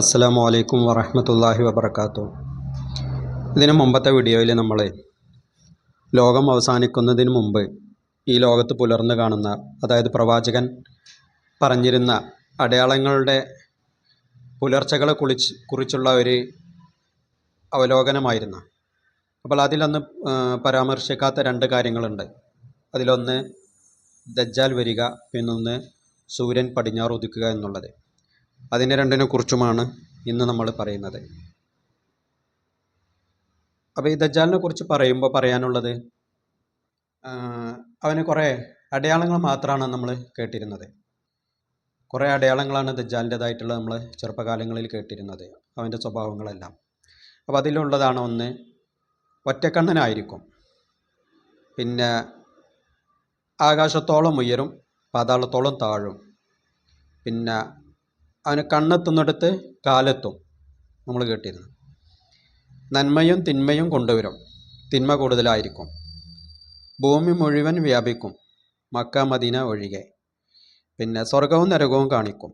അസ്സലാമു അലൈക്കും വറഹ്മത്തുള്ളാഹി വബറകാതുഹു. ഇതിന് മുമ്പത്തെ വീഡിയോയിൽ നമ്മൾ ലോകം അവസാനിക്കുന്നതിന് മുമ്പ് ഈ ലോകത്ത് പുലർന്നു കാണുന്ന, അതായത് പ്രവാചകൻ പറഞ്ഞിരുന്ന അടയാളങ്ങളുടെ പുലർച്ചകളെ കുറിച്ചുള്ള ഒരു അവലോകനമായിരുന്നു. അപ്പോൾ അതിലൊന്ന് പരാമർശിക്കാത്ത രണ്ട് കാര്യങ്ങളുണ്ട്. അതിലൊന്ന് ദജ്ജാൽ വരിക, പിന്നൊന്ന് സൂര്യൻ പടിഞ്ഞാറ് ഉദിക്കുക എന്നുള്ളത്. അതിനെ രണ്ടിനെ കുറിച്ചുമാണ് ഇന്ന് നമ്മൾ പറയുന്നത്. അപ്പോൾ ഈ ദജ്ജാലിനെ കുറിച്ച് പറയുമ്പോൾ പറയാനുള്ളത്, അവന് കുറേ അടയാളങ്ങൾ മാത്രമാണ് നമ്മൾ കേട്ടിരുന്നത്. കുറേ അടയാളങ്ങളാണ് ദജ്ജാലിൻ്റെതായിട്ടുള്ള നമ്മൾ ചെറുപ്പകാലങ്ങളിൽ കേട്ടിരുന്നത്, അവൻ്റെ സ്വഭാവങ്ങളെല്ലാം. അപ്പോൾ അതിലുള്ളതാണ് ഒന്ന്, ഒറ്റക്കണ്ണനായിരിക്കും. പിന്നെ ആകാശത്തോളം ഉയരും, പാതാളത്തോളം താഴും. പിന്നെ അവന് കണ്ണെത്തുന്നിടത്ത് കാലെത്തും, നമ്മൾ കേട്ടിരുന്നു. നന്മയും തിന്മയും കൊണ്ടുവരും, തിന്മ കൂടുതലായിരിക്കും. ഭൂമി മുഴുവൻ വ്യാപിക്കും, മക്ക മദീന ഒഴികെ. പിന്നെ സ്വർഗവും നരകവും കാണിക്കും.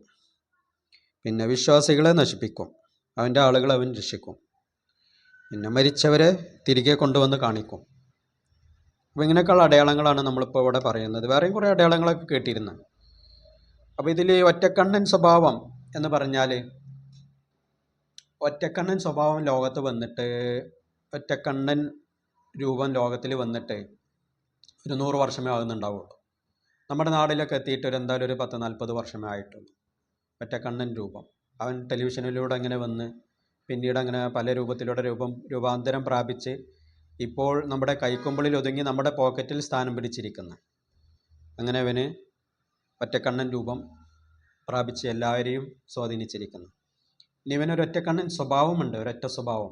പിന്നെ വിശ്വാസികളെ നശിപ്പിക്കും, അവൻ്റെ ആളുകളെ അവൻ രക്ഷിക്കും. പിന്നെ മരിച്ചവരെ തിരികെ കൊണ്ടുവന്ന് കാണിക്കും. അപ്പോൾ ഇങ്ങനെയൊക്കെയുള്ള അടയാളങ്ങളാണ് നമ്മളിപ്പോൾ ഇവിടെ പറയുന്നത്. വേറെയും കുറേ അടയാളങ്ങളൊക്കെ കേട്ടിരുന്നു. അപ്പോൾ ഇതിൽ ഒറ്റക്കണ്ണൻ സ്വഭാവം എന്ന് പറഞ്ഞാൽ, ഒറ്റക്കണ്ണൻ സ്വഭാവം ലോകത്ത് വന്നിട്ട്, ഒറ്റക്കണ്ണൻ രൂപം ലോകത്തിൽ വന്നിട്ട് ഒരു 100 വർഷമേ ആകുന്നുണ്ടാവുള്ളൂ. നമ്മുടെ നാട്ടിലൊക്കെ എത്തിയിട്ട് എന്തായാലും ഒരു 10-40 വർഷമേ ആയിട്ടുള്ളൂ. ഒറ്റക്കണ്ണൻ രൂപം അവൻ ടെലിവിഷനിലൂടെ അങ്ങനെ വന്ന് പിന്നീട് അങ്ങനെ പല രൂപത്തിലൂടെ രൂപാന്തരം പ്രാപിച്ച് ഇപ്പോൾ നമ്മുടെ കൈക്കൊമ്പിളിൽ ഒതുങ്ങി നമ്മുടെ പോക്കറ്റിൽ സ്ഥാനം പിടിച്ചിരിക്കുന്ന, അങ്ങനെ അവന് ഒറ്റക്കണ്ണൻ രൂപം പ്രാപിച്ച് എല്ലാവരെയും സ്വാധീനിച്ചിരിക്കുന്നു. ഇനി ഇവനൊരു ഒറ്റക്കണ്ണൻ സ്വഭാവമുണ്ട്, ഒരൊറ്റ സ്വഭാവം.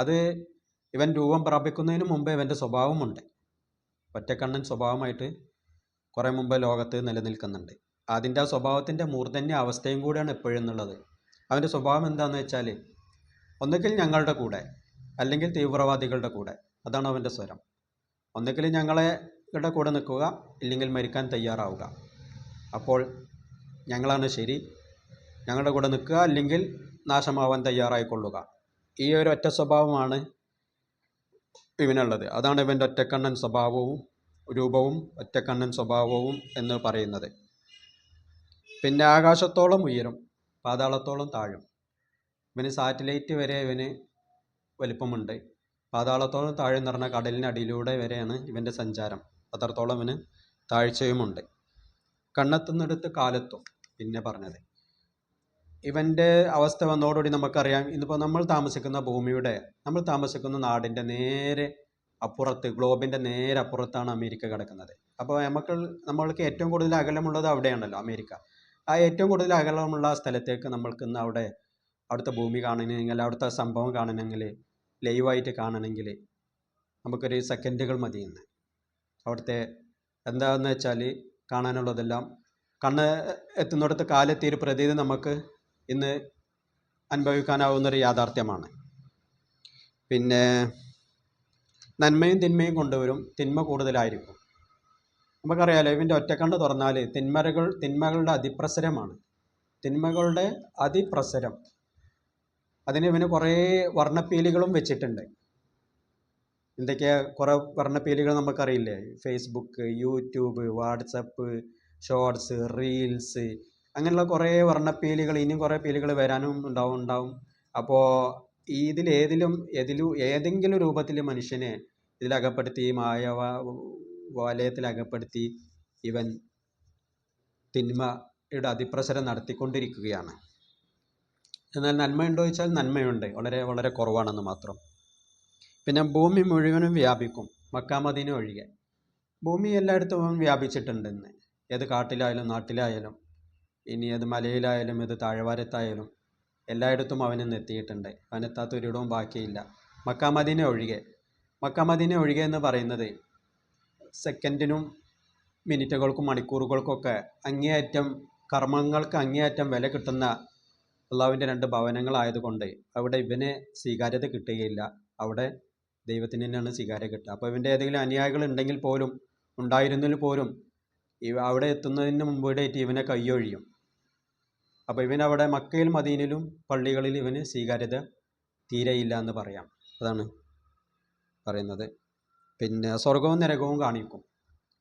അത് ഇവൻ രൂപം പ്രാപിക്കുന്നതിന് മുമ്പേ ഇവൻ്റെ സ്വഭാവമുണ്ട്. ഒറ്റക്കണ്ണൻ സ്വഭാവമായിട്ട് കുറേ മുമ്പ് ലോകത്ത് നിലനിൽക്കുന്നുണ്ട്. അതിൻ്റെ ആ സ്വഭാവത്തിൻ്റെ മൂർധന്യ അവസ്ഥയും കൂടിയാണ് എപ്പോഴെന്നുള്ളത്. അവൻ്റെ സ്വഭാവം എന്താണെന്ന് വെച്ചാൽ, ഒന്നുകിൽ ഞങ്ങളുടെ കൂടെ അല്ലെങ്കിൽ തീവ്രവാദികളുടെ കൂടെ, അതാണ് അവൻ്റെ സ്വരം. ഒന്നുകിൽ ഞങ്ങളുടെ കൂടെ നിൽക്കുക, ഇല്ലെങ്കിൽ മരിക്കാൻ തയ്യാറാവുക. അപ്പോൾ ഞങ്ങളാണ് ശരി, ഞങ്ങളുടെ കൂടെ നിൽക്കുക, അല്ലെങ്കിൽ നാശമാവാൻ തയ്യാറായിക്കൊള്ളുക. ഈ ഒരു ഒറ്റ സ്വഭാവമാണ് ഇവനുള്ളത്. അതാണ് ഇവൻ്റെ ഒറ്റക്കണ്ണൻ സ്വഭാവവും രൂപവും ഒറ്റക്കണ്ണൻ സ്വഭാവവും എന്ന് പറയുന്നത്. പിന്നെ ആകാശത്തോളം ഉയരും, പാതാളത്തോളം താഴും. ഇവന് സാറ്റലൈറ്റ് വരെ ഇവന് വലിപ്പമുണ്ട്. പാതാളത്തോളം താഴെന്ന് പറഞ്ഞാൽ കടലിനടിയിലൂടെ വരെയാണ് ഇവൻ്റെ സഞ്ചാരം. അത്രത്തോളം ഇവന് താഴ്ചയുമുണ്ട്. കണ്ണെത്തുന്നിടത്ത് കാലെത്തും. പിന്നെ പറഞ്ഞത് ഇവൻ്റെ അവസ്ഥ വന്നതോടുകൂടി നമുക്കറിയാം, ഇന്നിപ്പോൾ നമ്മൾ താമസിക്കുന്ന നാടിൻ്റെ നേരെ അപ്പുറത്ത്, ഗ്ലോബിൻ്റെ നേരെ അപ്പുറത്താണ് അമേരിക്ക കിടക്കുന്നത്. അപ്പോൾ നമ്മൾക്ക് ഏറ്റവും കൂടുതൽ അകലമുള്ളത് അവിടെയാണല്ലോ, അമേരിക്ക. ആ ഏറ്റവും കൂടുതൽ അകലമുള്ള സ്ഥലത്തേക്ക് നമ്മൾക്ക് ഇന്ന് അവിടുത്തെ ഭൂമി കാണണമെങ്കിൽ, അവിടുത്തെ സംഭവം കാണണമെങ്കിൽ, ലൈവായിട്ട് കാണണമെങ്കിൽ നമുക്കൊരു സെക്കൻഡുകൾ മതി. ഇന്ന് അവിടുത്തെ എന്താണെന്ന് വെച്ചാൽ കാണാനുള്ളതെല്ലാം കണ്ണ് എത്തുന്നിടത്ത് കാലെത്തിയൊരു പ്രതീതി നമുക്ക് ഇന്ന് അനുഭവിക്കാനാവുന്നൊരു യാഥാർത്ഥ്യമാണ്. പിന്നെ നന്മയും തിന്മയും കൊണ്ടുവരും, തിന്മ കൂടുതലായിരിക്കും. നമുക്കറിയാലോ, ഇവൻ്റെ ഒറ്റക്കണ്ണ് തുറന്നാൽ തിന്മകളുടെ അതിപ്രസരമാണ്. തിന്മകളുടെ അതിപ്രസരം. അതിന് ഇവന് കുറേ വർണ്ണപ്പീലികളും വെച്ചിട്ടുണ്ട്. എന്തൊക്കെയാ കുറേ വർണ്ണപ്പീലികൾ നമുക്കറിയില്ലേ? Facebook, YouTube, WhatsApp, shorts, reels, അങ്ങനെയുള്ള കുറേ വർണ്ണപ്പീലികൾ, ഇനിയും കുറേ പീലികൾ വരാനും ഉണ്ടാവും. അപ്പോൾ ഏതെങ്കിലും രൂപത്തിൽ മനുഷ്യനെ ഇതിലകപ്പെടുത്തി, വലയത്തിലകപ്പെടുത്തി ഇവൻ തിന്മയുടെ അതിപ്രസരം നടത്തിക്കൊണ്ടിരിക്കുകയാണ്. എന്നാൽ നന്മയുണ്ടോ ചോദിച്ചാൽ നന്മയുണ്ട്, വളരെ വളരെ കുറവാണെന്ന് മാത്രം. പിന്നെ ഭൂമി മുഴുവനും വ്യാപിക്കും, മക്ക മദീന ഒഴികെ. ഭൂമി എല്ലായിടത്തും വ്യാപിച്ചിട്ടുണ്ട് ഇന്ന്. ഏത് കാട്ടിലായാലും നാട്ടിലായാലും, ഇനി ഏത് മലയിലായാലും ഏത് താഴ്വാരത്തായാലും എല്ലായിടത്തും അവനിന്ന് എത്തിയിട്ടുണ്ട്. അവനെത്താത്തൊരിടവും ബാക്കിയില്ല, മക്ക മദീന ഒഴികെ. മക്ക മദീന ഒഴികെ എന്ന് പറയുന്നത് സെക്കൻഡിനും മിനിറ്റുകൾക്കും മണിക്കൂറുകൾക്കൊക്കെ കർമ്മങ്ങൾക്ക് അങ്ങേയറ്റം വില കിട്ടുന്ന അള്ളാഹുവിൻ്റെ 2 ഭവനങ്ങളായതുകൊണ്ട് അവിടെ ഇവന് സ്വീകാര്യത കിട്ടുകയില്ല. അവിടെ ദൈവത്തിന് തന്നെയാണ് സ്വീകാര്യത കിട്ടുക. അപ്പോൾ ഇവൻ്റെ ഏതെങ്കിലും അനുയായികൾ ഉണ്ടായിരുന്നെങ്കിൽ പോലും അവിടെ എത്തുന്നതിന് മുമ്പിടായിട്ട് ഇവനെ കയ്യൊഴിയും. അപ്പോൾ ഇവനവിടെ മക്കയിലും മദീനയിലും പള്ളികളിൽ ഇവന് സ്വീകാര്യത തീരെയില്ല എന്ന് പറയാം. അതാണ് പറയുന്നത്. പിന്നെ സ്വർഗവും നരകവും കാണിക്കും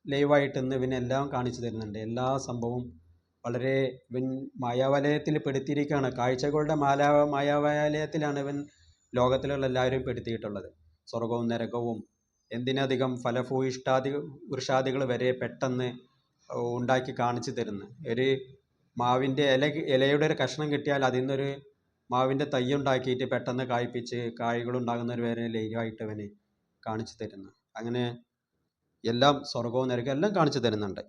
ലൈവായിട്ട് ഇന്ന് ഇവനെല്ലാം കാണിച്ചു തരുന്നുണ്ട്. എല്ലാ സംഭവവും വളരെ ഇവൻ മായാവലയത്തിൽ പെടുത്തിയിരിക്കുകയാണ്. കാഴ്ചകളുടെ മായാവലയത്തിലാണ് ഇവൻ ലോകത്തിലുള്ള എല്ലാവരും പെടുത്തിയിട്ടുള്ളത്. സ്വർഗവും നരകവും എന്തിനധികം വൃഷാദികൾ വരെ പെട്ടെന്ന് ഉണ്ടാക്കി കാണിച്ചു തരുന്നു. ഒരു മാവിൻ്റെ ഇലയുടെ ഒരു കഷ്ണം കിട്ടിയാൽ അതിൽ നിന്നൊരു മാവിൻ്റെ തൈ ഉണ്ടാക്കിയിട്ട് പെട്ടെന്ന് കായ്പിച്ച് കായ്കളുണ്ടാകുന്നവർ വരെ ലൈവായിട്ട് അവന് കാണിച്ചു തരുന്നു. അങ്ങനെ എല്ലാം സ്വർഗവും നരകവും എല്ലാം കാണിച്ചു തരുന്നുണ്ട്.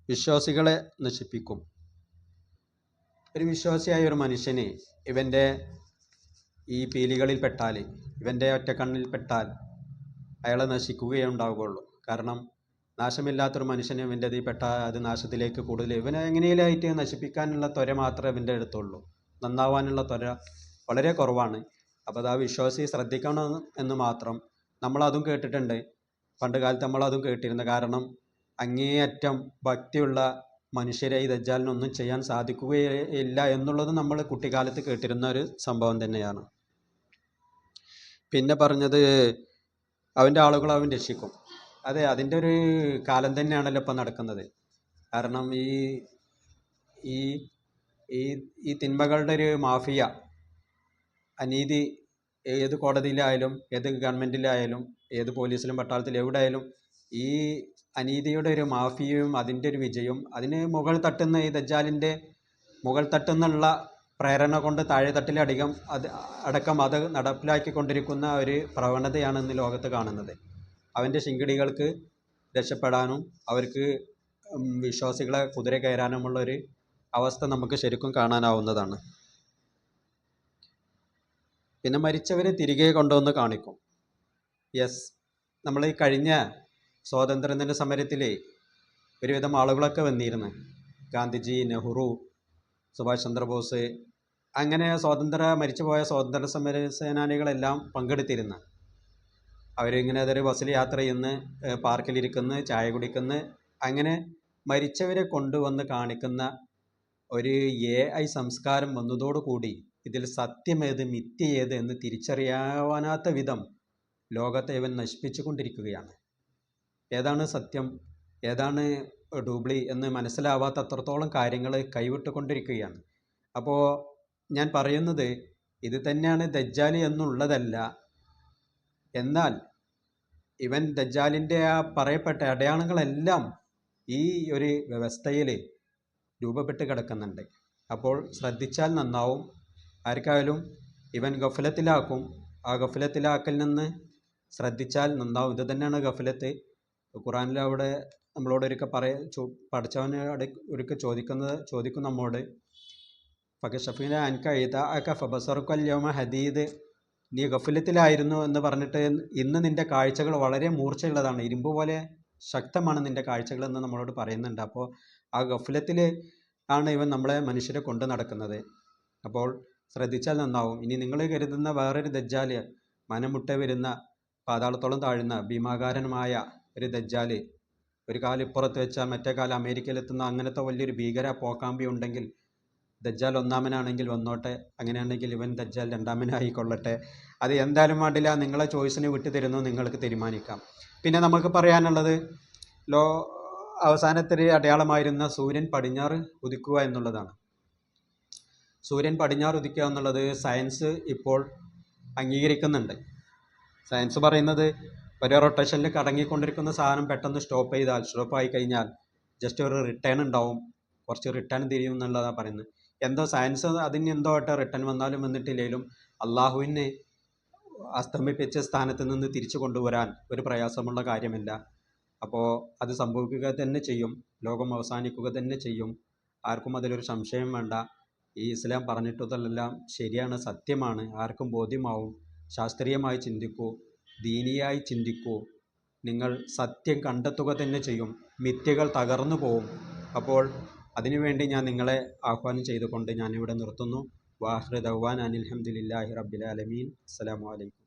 വിശ്വാസികളെ നശിപ്പിക്കും. ഒരു വിശ്വാസിയായ ഒരു മനുഷ്യന് ഇവൻ്റെ ഈ പീലികളിൽ പെട്ടാൽ, ഇവൻ്റെ ഒറ്റക്കണ്ണിൽ പെട്ടാൽ അയാളെ നശിക്കുകയേ ഉണ്ടാവുകയുള്ളൂ. കാരണം നാശമില്ലാത്തൊരു മനുഷ്യന് ഇവൻ്റെ ഇതിൽ പെട്ടാൽ അത് നാശത്തിലേക്ക് കൂടുതൽ ഇവനെ എങ്ങനെയായിട്ട് നശിപ്പിക്കാനുള്ള ത്വര മാത്രമേ ഇവൻ്റെ അടുത്തുള്ളൂ. നന്നാവാനുള്ള ത്വര വളരെ കുറവാണ്. അപ്പോൾ അത് ആ വിശ്വാസി ശ്രദ്ധിക്കണം എന്ന് മാത്രം. നമ്മളതും കേട്ടിട്ടുണ്ട്, പണ്ട് കാലത്ത് നമ്മളതും കേട്ടിരുന്നു. കാരണം അങ്ങേയറ്റം ഭക്തിയുള്ള മനുഷ്യരെ ഈ ദജ്ജാലിനൊന്നും ചെയ്യാൻ സാധിക്കുകയില്ല എന്നുള്ളത് നമ്മൾ കുട്ടിക്കാലത്ത് കേട്ടിരുന്ന ഒരു സംഭവം തന്നെയാണ്. പിന്നെ പറഞ്ഞത് അവൻ്റെ ആളുകൾ അവൻ രക്ഷിക്കും. അതെ, അതിൻ്റെ ഒരു കാലം തന്നെയാണല്ലോ ഇപ്പം നടക്കുന്നത്. കാരണം ഈ ഈ ഈ തിന്മകളുടെ ഒരു മാഫിയ, അനീതി ഏത് കോടതിയിലായാലും ഏത് ഗവൺമെൻറ്റിലായാലും ഏത് പോലീസിലും പട്ടാളത്തിലും എവിടെ ആയാലും ഈ അനീതിയുടെ ഒരു മാഫിയയും അതിൻ്റെ ഒരു വിജയവും അതിന് മുകൾ തട്ടുന്ന ഈ ദജ്ജാലിൻ്റെ മുകൾ തട്ടുന്നുള്ള പ്രേരണ കൊണ്ട് താഴെ തട്ടിലധികം അടക്കം അത് നടപ്പിലാക്കിക്കൊണ്ടിരിക്കുന്ന ഒരു പ്രവണതയാണ് ഇന്ന് ലോകത്ത് കാണുന്നത്. അവൻ്റെ ശിങ്കിടികൾക്ക് രക്ഷപ്പെടാനും അവർക്ക് വിശ്വാസികളെ കുതിര കയറാനുമുള്ളൊരു അവസ്ഥ നമുക്ക് ശരിക്കും കാണാനാവുന്നതാണ്. പിന്നെ മരിച്ചവരെ തിരികെ കൊണ്ടുവന്ന് കാണിക്കും. യെസ്, നമ്മൾ ഈ കഴിഞ്ഞ സ്വാതന്ത്ര്യദിന സമരത്തിൽ ഒരുവിധം ആളുകളൊക്കെ വന്നിരുന്നു. ഗാന്ധിജി, നെഹ്റു, സുഭാഷ് ചന്ദ്രബോസ്, അങ്ങനെ മരിച്ചുപോയ സ്വാതന്ത്ര്യ സമര സേനാനികളെല്ലാം പങ്കെടുത്തിരുന്നു. അവരിങ്ങനെ അതൊരു ബസ്സിൽ യാത്ര ചെയ്യുന്നു, പാർക്കിലിരിക്കുന്നു, ചായ കുടിക്കുന്നു. അങ്ങനെ മരിച്ചവരെ കൊണ്ടുവന്ന് കാണിക്കുന്ന ഒരു AI സംസ്കാരം വന്നതോടുകൂടി ഇതിൽ സത്യമേത് മിഥ്യയേത് എന്ന് തിരിച്ചറിയാവാനാത്ത വിധം ലോകത്തെ ഇവൻ നശിപ്പിച്ചു കൊണ്ടിരിക്കുകയാണ്. ഏതാണ് സത്യം, ഏതാണ് ഡൂബ്ലി എന്ന് മനസ്സിലാവാത്ത അത്രത്തോളം കാര്യങ്ങൾ കൈവിട്ടുകൊണ്ടിരിക്കുകയാണ്. അപ്പോൾ ഞാൻ പറയുന്നത് ഇത് തന്നെയാണ് ദജ്ജാൽ എന്നുള്ളതല്ല. എന്നാൽ ഇവൻ ദജ്ജാലിൻ്റെ ആ പറയപ്പെട്ട അടയാളങ്ങളെല്ലാം ഈ ഒരു വ്യവസ്ഥയിൽ രൂപപ്പെട്ട് കിടക്കുന്നുണ്ട്. അപ്പോൾ ശ്രദ്ധിച്ചാൽ നന്നാവും. ആർക്കായാലും ഇവൻ ഗഫലത്തിലാക്കും. ആ ഗഫലത്തിലാക്കൽ നിന്ന് ശ്രദ്ധിച്ചാൽ നന്നാവും. ഇത് തന്നെയാണ് ഗഫലത്ത്. ഖുറാനിൽ അവിടെ നമ്മളോട് പഠിച്ചവന് ഒരിക്കൽ ചോദിക്കും നമ്മോട്, ഫകശഫീന അൻക ഇദാഅക ഫബസറുക അൽയൗമ ഹദീദ്, നീ ഗഫലത്തിലായിരുന്നു എന്ന് പറഞ്ഞിട്ട് ഇന്ന് നിൻ്റെ കാഴ്ചകൾ വളരെ മൂർച്ചയുള്ളതാണ്, ഇരുമ്പ് പോലെ ശക്തമാണ് നിൻ്റെ കാഴ്ചകൾ എന്ന് നമ്മളോട് പറയുന്നുണ്ട്. അപ്പോൾ ആ ഗഫലത്തിൽ ആണ് ഇവൻ നമ്മളെ മനുഷ്യരെ കൊണ്ട് നടക്കുന്നത്. അപ്പോൾ ശ്രദ്ധിച്ചാൽ നന്നാവും. ഇനി നിങ്ങൾ കരുതുന്ന വേറൊരു ദജ്ജാല്, മനമുട്ട വരുന്ന പാതാളത്തോളം താഴുന്ന ഭീമാകാരനുമായ ഒരു ദജ്ജാല്, ഒരു കാല് ഇപ്പുറത്ത് വെച്ചാൽ മറ്റേ കാലം അമേരിക്കയിലെത്തുന്ന അങ്ങനത്തെ വലിയൊരു ഭീകര പോക്കാമ്പി ഉണ്ടെങ്കിൽ ദജ്ജാൽ ഒന്നാമനാണെങ്കിൽ വന്നോട്ടെ, അങ്ങനെയാണെങ്കിൽ ഇവൻ ദജ്ജാൽ രണ്ടാമനായിക്കൊള്ളട്ടെ. അത് എന്തായാലും വേണ്ടില്ല, നിങ്ങളെ ചോയ്സിന് വിട്ടു തരുന്നു, നിങ്ങൾക്ക് തീരുമാനിക്കാം. പിന്നെ നമുക്ക് പറയാനുള്ളത് അവസാനത്തെ അടയാളമായിരുന്ന സൂര്യൻ പടിഞ്ഞാറ് ഉദിക്കുക എന്നുള്ളതാണ്. സൂര്യൻ പടിഞ്ഞാറ് ഉദിക്കുക എന്നുള്ളത് സയൻസ് ഇപ്പോൾ അംഗീകരിക്കുന്നുണ്ട്. സയൻസ് പറയുന്നത് ഒരു റൊട്ടേഷനിൽ കറങ്ങിക്കൊണ്ടിരിക്കുന്ന സാധനം പെട്ടെന്ന് സ്റ്റോപ്പായി കഴിഞ്ഞാൽ ജസ്റ്റ് ഒരു റിട്ടേൺ ഉണ്ടാവും, കുറച്ച് റിട്ടേൺ തിരിയും എന്നുള്ളതാണ് പറയുന്നത്. എന്തോ സയൻസ് അതിന് എന്തോ റിട്ടേൺ വന്നാലും വന്നിട്ടില്ലെങ്കിലും അള്ളാഹുവിനെ അസ്തമിപ്പിച്ച സ്ഥാനത്ത് നിന്ന് തിരിച്ചു കൊണ്ടുവരാൻ ഒരു പ്രയാസമുള്ള കാര്യമില്ല. അപ്പോൾ അത് സംഭവിക്കുക തന്നെ ചെയ്യും, ലോകം അവസാനിക്കുക തന്നെ ചെയ്യും. ആർക്കും അതിലൊരു സംശയം വേണ്ട. ഈ ഇസ്ലാം പറഞ്ഞിട്ടതെല്ലാം ശരിയാണ്, സത്യമാണ്, ആർക്കും ബോധ്യമാവും. ശാസ്ത്രീയമായി ചിന്തിക്കൂ, ദീനിയായി ചിന്തിക്കൂ, നിങ്ങൾ സത്യം കണ്ടെത്തുക തന്നെ ചെയ്യും, മിഥ്യകൾ തകർന്നു പോവും. അപ്പോൾ അതിനുവേണ്ടി ഞാൻ നിങ്ങളെ ആഹ്വാനം ചെയ്തുകൊണ്ട് ഞാനിവിടെ നിർത്തുന്നു. വാഹിറു ദഅ്വാനാ അനിൽ ഹംദുലില്ലാഹി റബ്ബിൽ ആലമീൻ. അസ്സലാമു അലൈക്കും.